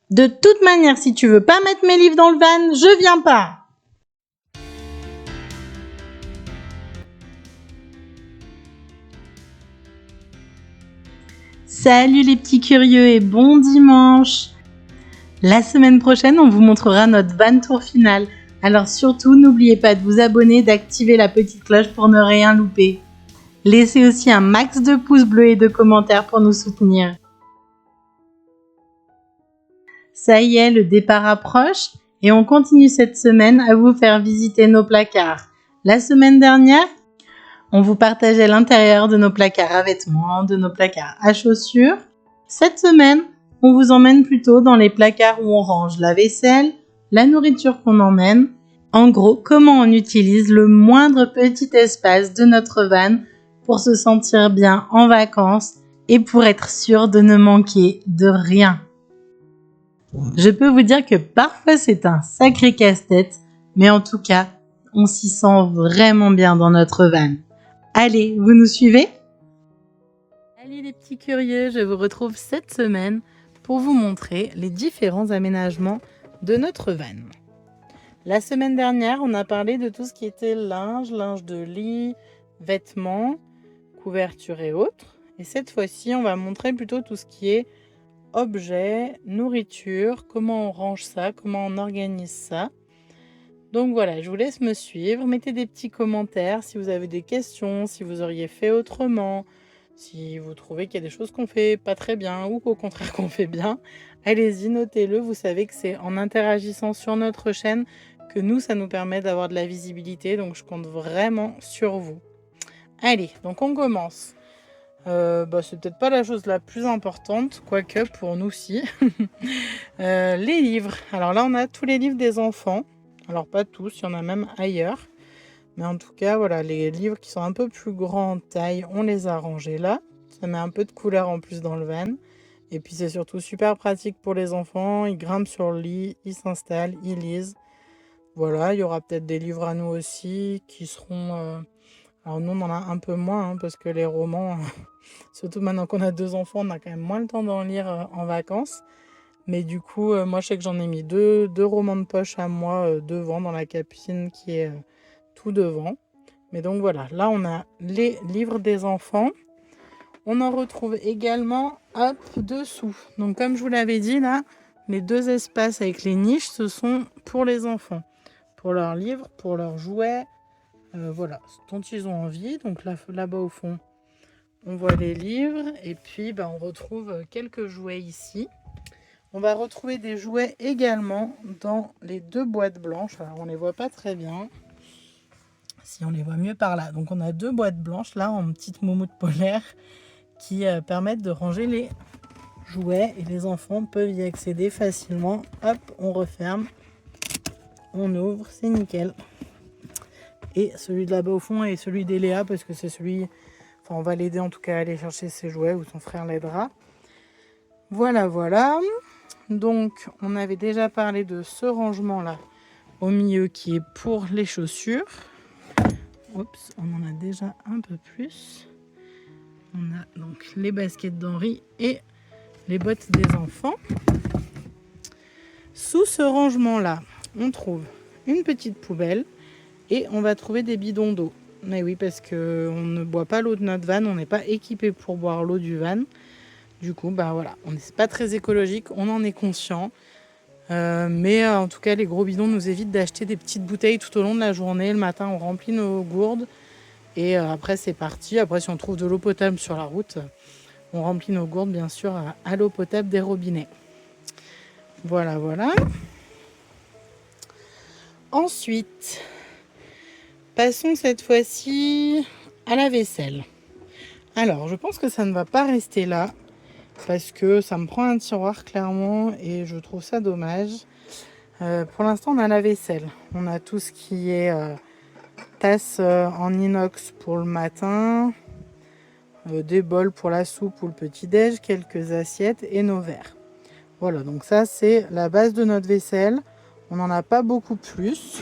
De toute manière, si tu veux pas mettre mes livres dans le van, je viens pas. Salut les petits curieux et bon dimanche. La semaine prochaine, on vous montrera notre van tour final. Alors surtout, n'oubliez pas de vous abonner, d'activer la petite cloche pour ne rien louper. Laissez aussi un max de pouces bleus et de commentaires pour nous soutenir. Ça y est, le départ approche et on continue cette semaine à vous faire visiter nos placards. La semaine dernière, on vous partageait l'intérieur de nos placards à vêtements, de nos placards à chaussures. Cette semaine, on vous emmène plutôt dans les placards où on range la vaisselle, la nourriture qu'on emmène. En gros, comment on utilise le moindre petit espace de notre van pour se sentir bien en vacances et pour être sûr de ne manquer de rien. Je peux vous dire que parfois c'est un sacré casse-tête, mais en tout cas, on s'y sent vraiment bien dans notre van. Allez, vous nous suivez? Allez les petits curieux, je vous retrouve cette semaine pour vous montrer les différents aménagements de notre van. La semaine dernière, on a parlé de tout ce qui était linge de lit, vêtements, couverture et autres. Et cette fois-ci, on va montrer plutôt tout ce qui est objets, nourriture, comment on range ça, comment on organise ça. Donc voilà, je vous laisse me suivre. Mettez des petits commentaires si vous avez des questions, si vous auriez fait autrement, si vous trouvez qu'il y a des choses qu'on fait pas très bien ou qu'au contraire qu'on fait bien. Allez-y, notez-le. Vous savez que c'est en interagissant sur notre chaîne que nous, ça nous permet d'avoir de la visibilité. Donc je compte vraiment sur vous. Allez, donc on commence. C'est peut-être pas la chose la plus importante, quoique pour nous si. Les livres. Alors là, on a tous les livres des enfants. Alors pas tous, il y en a même ailleurs. Mais en tout cas, voilà, les livres qui sont un peu plus grands en taille, on les a rangés là. Ça met un peu de couleur en plus dans le van. Et puis c'est surtout super pratique pour les enfants. Ils grimpent sur le lit, ils s'installent, ils lisent. Voilà, il y aura peut-être des livres à nous aussi qui seront... Alors nous, on en a un peu moins parce que les romans, surtout maintenant qu'on a 2 enfants, on a quand même moins le temps d'en lire en vacances. Mais du coup, moi, je sais que j'en ai mis deux romans de poche à moi devant dans la capucine qui est tout devant. Mais donc voilà, là, on a les livres des enfants. On en retrouve également, hop, dessous. Donc comme je vous l'avais dit, là, les 2 espaces avec les niches, ce sont pour les enfants. Pour leurs livres, pour leurs jouets. Voilà, ce dont ils ont envie. Donc là-bas au fond, on voit les livres. Et puis, on retrouve quelques jouets ici. On va retrouver des jouets également dans les 2 boîtes blanches. Alors, on ne les voit pas très bien. Si, on les voit mieux par là. Donc, on a 2 boîtes blanches, là, en petite moumoute polaire, qui permettent de ranger les jouets. Et les enfants peuvent y accéder facilement. Hop, on referme. On ouvre, c'est nickel. Et celui de là-bas au fond est celui d'Eléa parce que c'est celui... Enfin, on va l'aider en tout cas à aller chercher ses jouets ou son frère l'aidera. Voilà, voilà. Donc, on avait déjà parlé de ce rangement-là au milieu qui est pour les chaussures. Oups, on en a déjà un peu plus. On a donc les baskets d'Henri et les bottes des enfants. Sous ce rangement-là, on trouve une petite poubelle. Et on va trouver des bidons d'eau. Mais oui, parce qu'on ne boit pas l'eau de notre van. On n'est pas équipé pour boire l'eau du van. Du coup, voilà, on n'est pas très écologique. On en est conscient. Mais en tout cas, les gros bidons nous évitent d'acheter des petites bouteilles tout au long de la journée. Le matin, on remplit nos gourdes. Et après, c'est parti. Après, si on trouve de l'eau potable sur la route, on remplit nos gourdes, bien sûr, à l'eau potable des robinets. Voilà, voilà. Ensuite... Passons cette fois-ci à la vaisselle. Alors, je pense que ça ne va pas rester là parce que ça me prend un tiroir clairement et je trouve ça dommage. Pour l'instant, on a la vaisselle. On a tout ce qui est tasse en inox pour le matin, des bols pour la soupe ou le petit-déj, quelques assiettes et nos verres. Voilà, donc ça, c'est la base de notre vaisselle. On n'en a pas beaucoup plus.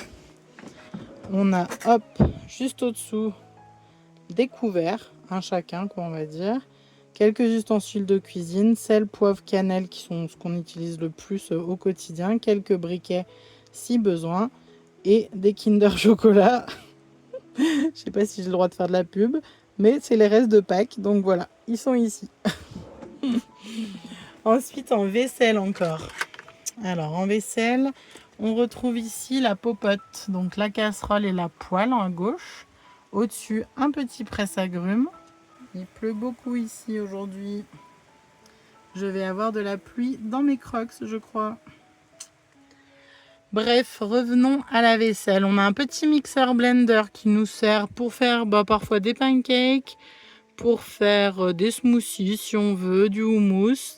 On a, hop, juste au-dessous, des couverts, un chacun, quoi, on va dire, quelques ustensiles de cuisine, sel, poivre, cannelle qui sont ce qu'on utilise le plus au quotidien, quelques briquets si besoin et des Kinder Chocolat. Je sais pas si j'ai le droit de faire de la pub, mais c'est les restes de Pâques, donc voilà, ils sont ici. Ensuite, en vaisselle encore. Alors, en vaisselle, on retrouve ici la popote, donc la casserole et la poêle à gauche. Au-dessus, un petit presse-agrumes. Il pleut beaucoup ici aujourd'hui. Je vais avoir de la pluie dans mes crocs, je crois. Bref, revenons à la vaisselle. On a un petit mixeur blender qui nous sert pour faire parfois des pancakes, pour faire des smoothies si on veut, du houmous.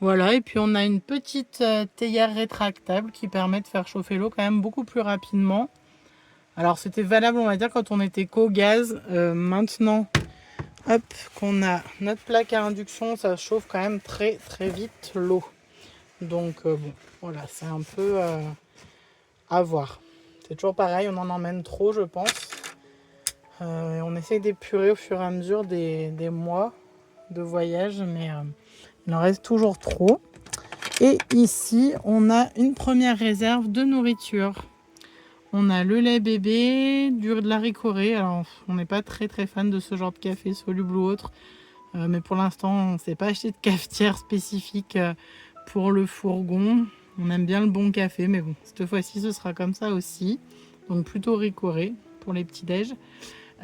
Voilà, et puis on a une petite théière rétractable qui permet de faire chauffer l'eau quand même beaucoup plus rapidement. Alors c'était valable, on va dire, quand on était qu'au gaz. Maintenant, hop, qu'on a notre plaque à induction, ça chauffe quand même très très vite l'eau. Donc bon, voilà, c'est un peu à voir. C'est toujours pareil, on en emmène trop, je pense. On essaye d'épurer au fur et à mesure des mois de voyage, mais il en reste toujours trop. Et ici, on a une première réserve de nourriture. On a le lait bébé, de la ricorée. Alors, on n'est pas très très fan de ce genre de café, soluble ou autre. Mais pour l'instant, on ne s'est pas acheté de cafetière spécifique pour le fourgon. On aime bien le bon café, mais bon, cette fois-ci, ce sera comme ça aussi. Donc plutôt ricorée pour les petits-déj.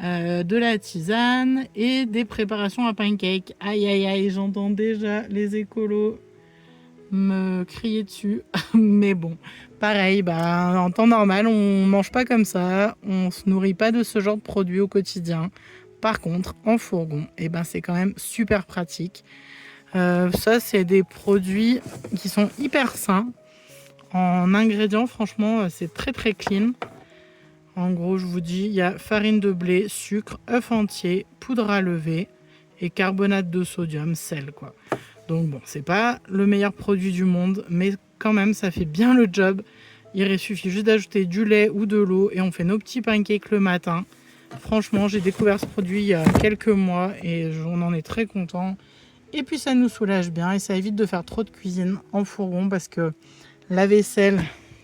De la tisane et des préparations à pancakes. Aïe aïe aïe, j'entends déjà les écolos me crier dessus. Mais bon, pareil, en temps normal, on mange pas comme ça. On se nourrit pas de ce genre de produits au quotidien. Par contre, en fourgon, c'est quand même super pratique. Ça, c'est des produits qui sont hyper sains. En ingrédients, franchement, c'est très très clean. En gros, je vous dis, il y a farine de blé, sucre, œuf entier, poudre à lever et carbonate de sodium, sel, quoi. Donc bon, c'est pas le meilleur produit du monde, mais quand même, ça fait bien le job. Il suffit juste d'ajouter du lait ou de l'eau et on fait nos petits pancakes le matin. Franchement, j'ai découvert ce produit il y a quelques mois et on en est très content. Et puis ça nous soulage bien et ça évite de faire trop de cuisine en fourgon parce que la vaisselle,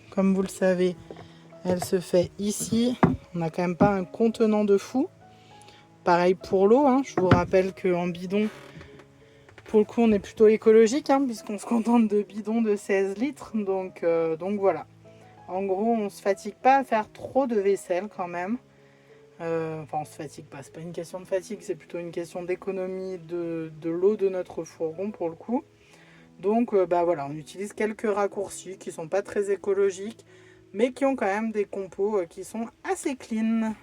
comme vous le savez, elle se fait ici. On n'a quand même pas un contenant de fou. Pareil pour l'eau, hein. Je vous rappelle qu'en bidon, pour le coup, on est plutôt écologique, hein, puisqu'on se contente de bidons de 16 litres. Donc voilà. En gros, on ne se fatigue pas à faire trop de vaisselle quand même. Enfin, on se fatigue pas. C'est pas une question de fatigue, c'est plutôt une question d'économie de l'eau de notre fourgon pour le coup. Donc voilà, on utilise quelques raccourcis qui sont pas très écologiques, mais qui ont quand même des compos qui sont assez clean.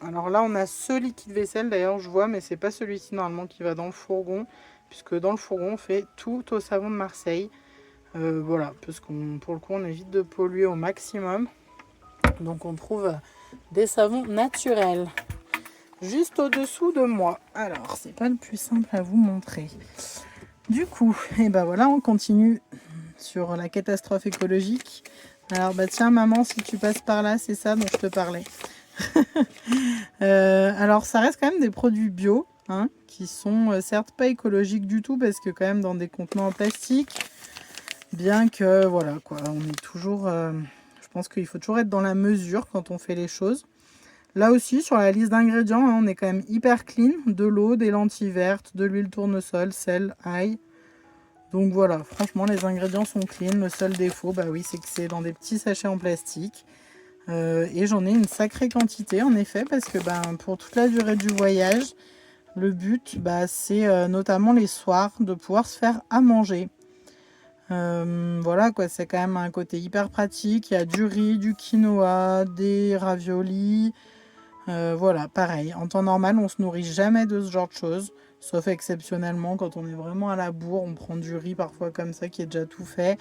Alors là, on a ce liquide vaisselle, d'ailleurs, je vois, mais c'est pas celui-ci normalement qui va dans le fourgon, puisque dans le fourgon, on fait tout au savon de Marseille. Voilà, parce qu'on, pour le coup, on évite de polluer au maximum. Donc on trouve des savons naturels juste au-dessous de moi. Alors, c'est pas le plus simple à vous montrer. Du coup, voilà, on continue sur la catastrophe écologique. Alors tiens maman, si tu passes par là, c'est ça dont je te parlais. Alors ça reste quand même des produits bio, hein, qui sont certes pas écologiques du tout parce que quand même dans des contenants en plastique, bien que voilà quoi, on est toujours, je pense qu'il faut toujours être dans la mesure quand on fait les choses. Là aussi sur la liste d'ingrédients, hein, on est quand même hyper clean, de l'eau, des lentilles vertes, de l'huile tournesol, sel, ail. Donc voilà, franchement les ingrédients sont clean. Le seul défaut, oui, c'est que c'est dans des petits sachets en plastique. Et j'en ai une sacrée quantité en effet parce que pour toute la durée du voyage, le but c'est notamment les soirs de pouvoir se faire à manger. Voilà quoi, c'est quand même un côté hyper pratique. Il y a du riz, du quinoa, des raviolis. Voilà, pareil, en temps normal on se nourrit jamais de ce genre de choses, sauf exceptionnellement quand on est vraiment à la bourre, on prend du riz parfois comme ça qui est déjà tout fait.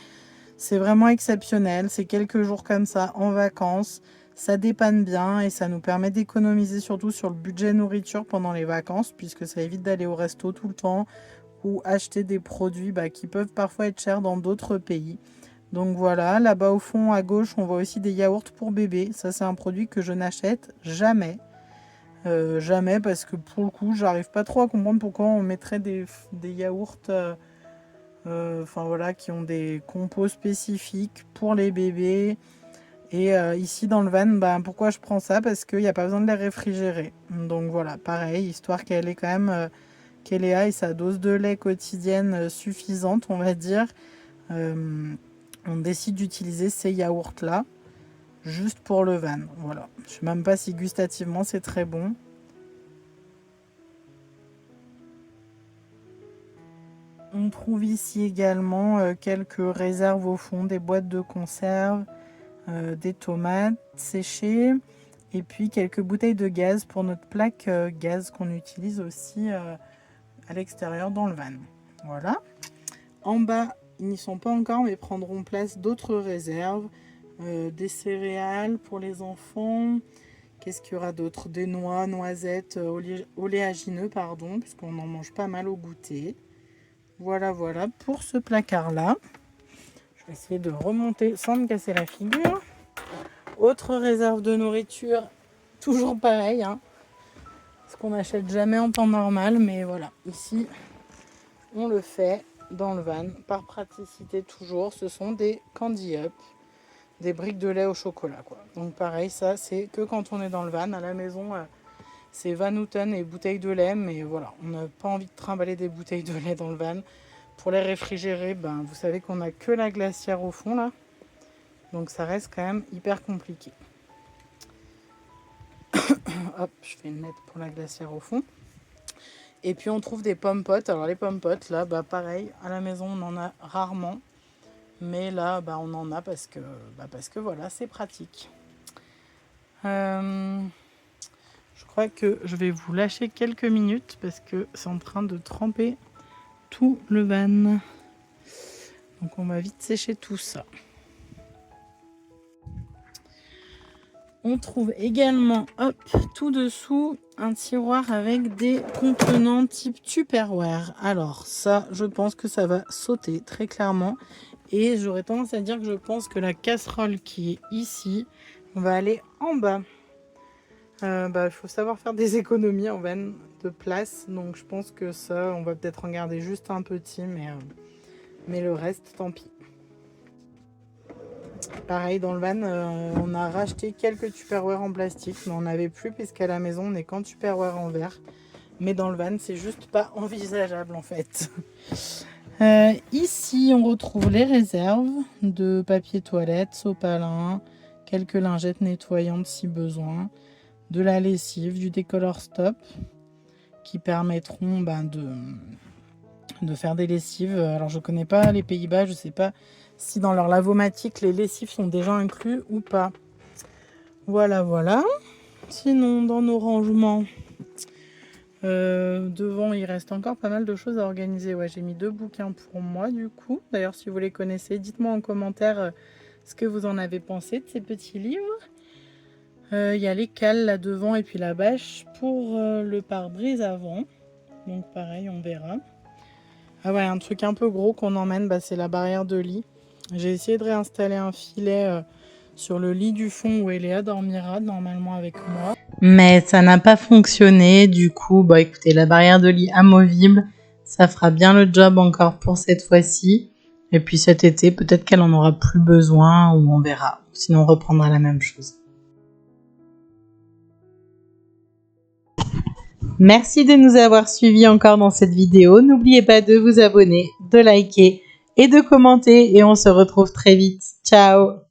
C'est vraiment exceptionnel, c'est quelques jours comme ça en vacances, ça dépanne bien et ça nous permet d'économiser surtout sur le budget nourriture pendant les vacances puisque ça évite d'aller au resto tout le temps ou acheter des produits qui peuvent parfois être chers dans d'autres pays. Donc voilà, là-bas au fond à gauche on voit aussi des yaourts pour bébés, ça c'est un produit que je n'achète jamais. Jamais, parce que pour le coup, j'arrive pas trop à comprendre pourquoi on mettrait des yaourts enfin voilà, qui ont des compos spécifiques pour les bébés. Et ici dans le van, bah, pourquoi je prends ça? Parce qu'il n'y a pas besoin de les réfrigérer. Donc voilà, pareil, histoire qu'elle ait quand même qu'elle ait sa dose de lait quotidienne suffisante, on va dire. On décide d'utiliser ces yaourts-là juste pour le van. Voilà. Je ne sais même pas si gustativement c'est très bon. On trouve ici également quelques réserves au fond, des boîtes de conserve, des tomates séchées et puis quelques bouteilles de gaz pour notre plaque gaz qu'on utilise aussi à l'extérieur dans le van. Voilà. En bas, ils n'y sont pas encore mais prendront place d'autres réserves, des céréales pour les enfants. Qu'est-ce qu'il y aura d'autre? Des noix, noisettes, oléagineux, pardon, puisqu'on en mange pas mal au goûter. Voilà, voilà pour ce placard-là. Je vais essayer de remonter sans me casser la figure. Autre réserve de nourriture, toujours pareil, hein, ce qu'on n'achète jamais en temps normal, mais voilà, ici, on le fait dans le van, par praticité toujours. Ce sont des Candy Up, des briques de lait au chocolat, quoi. Donc pareil, ça, c'est que quand on est dans le van. À la maison, c'est Van Houten et bouteilles de lait, mais voilà, on n'a pas envie de trimballer des bouteilles de lait dans le van. Pour les réfrigérer, ben, vous savez qu'on n'a que la glacière au fond, là. Donc ça reste quand même hyper compliqué. Hop, je fais une lettre pour la glacière au fond. Et puis on trouve des pommes potes. Alors les pommes potes, là, bah pareil, à la maison on en a rarement. Mais là, bah, on en a parce que voilà, c'est pratique. Je crois que je vais vous lâcher quelques minutes parce que c'est en train de tremper tout le van. Donc on va vite sécher tout ça. On trouve également, hop, tout dessous, un tiroir avec des contenants type Tupperware. Alors ça, je pense que ça va sauter très clairement. Et j'aurais tendance à dire que je pense que la casserole qui est ici va aller en bas. Il faut savoir faire des économies en van de place. Donc je pense que ça, on va peut-être en garder juste un petit, mais le reste, tant pis. Pareil, dans le van, on a racheté quelques Tupperware en plastique, mais on n'avait plus puisqu'à la maison, on n'est qu'en Tupperware en verre. Mais dans le van, c'est juste pas envisageable en fait. Ici, on retrouve les réserves de papier toilette, sopalin, quelques lingettes nettoyantes si besoin, de la lessive, du décolore stop qui permettront de faire des lessives. Alors, je connais pas les Pays-Bas, je sais pas si dans leur lavomatique les lessives sont déjà inclus ou pas. Voilà, voilà. Sinon, dans nos rangements, devant, il reste encore pas mal de choses à organiser. Ouais, j'ai mis 2 bouquins pour moi, du coup. D'ailleurs, si vous les connaissez, dites-moi en commentaire ce que vous en avez pensé de ces petits livres. Il y a les cales là devant et puis la bâche pour le pare-brise avant. Donc pareil, on verra. Ah ouais, un truc un peu gros qu'on emmène, c'est la barrière de lit. J'ai essayé de réinstaller un filet sur le lit du fond où Eléa dormira normalement avec moi. Mais ça n'a pas fonctionné. Du coup, écoutez, la barrière de lit amovible, ça fera bien le job encore pour cette fois-ci. Et puis cet été, peut-être qu'elle en aura plus besoin ou on verra. Sinon, on reprendra la même chose. Merci de nous avoir suivis encore dans cette vidéo. N'oubliez pas de vous abonner, de liker et de commenter. Et on se retrouve très vite. Ciao!